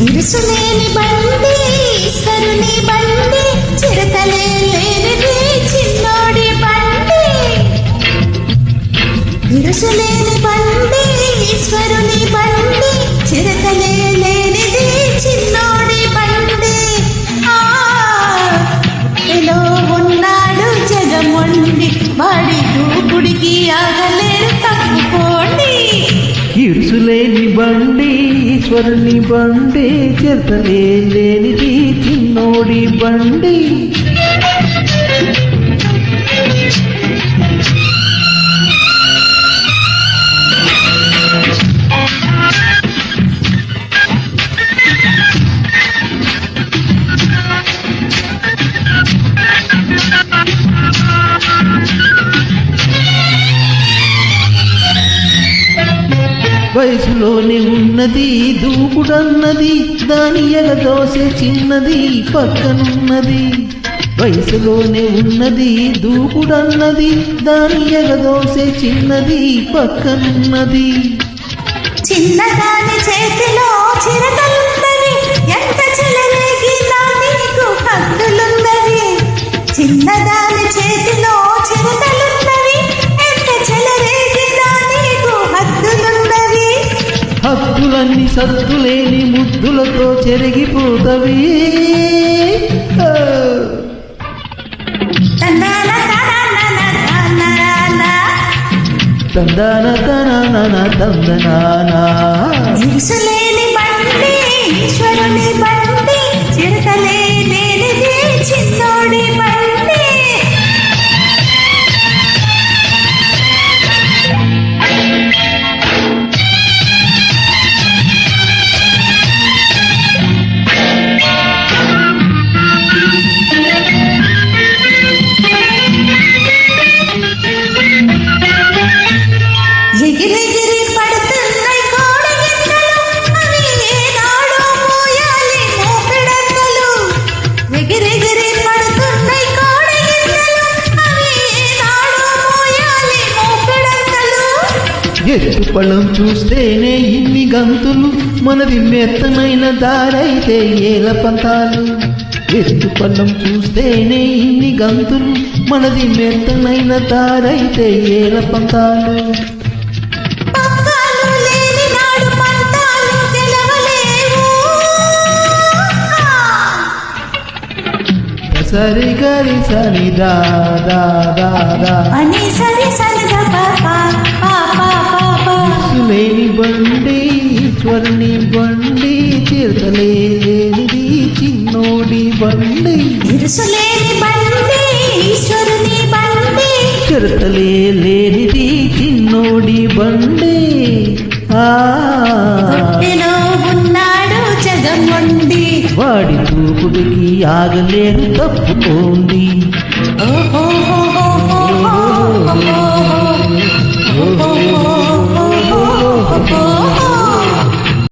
ఇరుసులేని బండి ఈశ్వరుని బండి చిరతలే లేనిది చిన్నోడి బండి ఇరుసులేని బండి ఈశ్వరుని బండి చిరతలే లేనిది చిన్నోడి బండి ఆలో ఉన్నాడు జగమొండి వాడి దూకుడికి ఆగలేరు తప్పుకోండి ఇరుసులేని బండి ఈశ్వరుని బండి చిరతలే లేనిది చిన్నోడి బండి వయసులోనే ఉన్నది దూకుడన్నది దాని ఎగదోసే చిన్నది పక్కనున్నది వయసులోనే ఉన్నది దూకుడన్నది దాని ఎగదోసే చిన్నది పక్కనున్నది చిన్నదాని చేతిలో చిరతలుందవి ఎంత చెలరేగినా నీకు హద్దులుందవి చిన్నదాని చేతిలో చిరతలుందవి ఎంత చెలరేగినా నీకు హద్దులుందవి హద్దులన్నీ సద్దులేని ముద్దులతో చెరిగిపోతవి తందన తన తందనానా ఇరుసులేని బండి ఈశ్వరుని బండి చిరతలే లేనిది చిన్నోడి బండి ఎగిరెగిరి పడుతున్నాయి కోడగిత్తలు అవి ఏనాడో మోయాలి మోపెడంతలు ఎగిరెగిరి పడుతున్నాయి కోడగిత్తలు అవి ఏనాడో మోయాలి మోపెడంతలు ఎత్తు పళ్ళం చూస్తేనే ఇన్ని గంతులు మనది మెత్తనైన దారైతే ఏల పంతాలు ఎత్తు పళ్ళం చూస్తేనే ఇన్ని గంతులు మనది మెత్తనైన దారైతే ఏల పంతాలు పక్కాలు లేని నాడు పంతాలు గెలవలేవు సరి గరి సరి దా దా దా దా అని సరి సరిగ పాపా పాపా పాపా లేని బండి ఈశ్వరుని బండి చిరతలే లేనిది చిన్నోడి బండి ఇరుసులేని బండి ఈశ్వరుని బండి చిరతలే లేనిది చిన్నోడి బండి తొట్టెలో ఉన్నాడు జగమొండి వాడి దూకుడికి ఆగలేరు తప్పుకోండి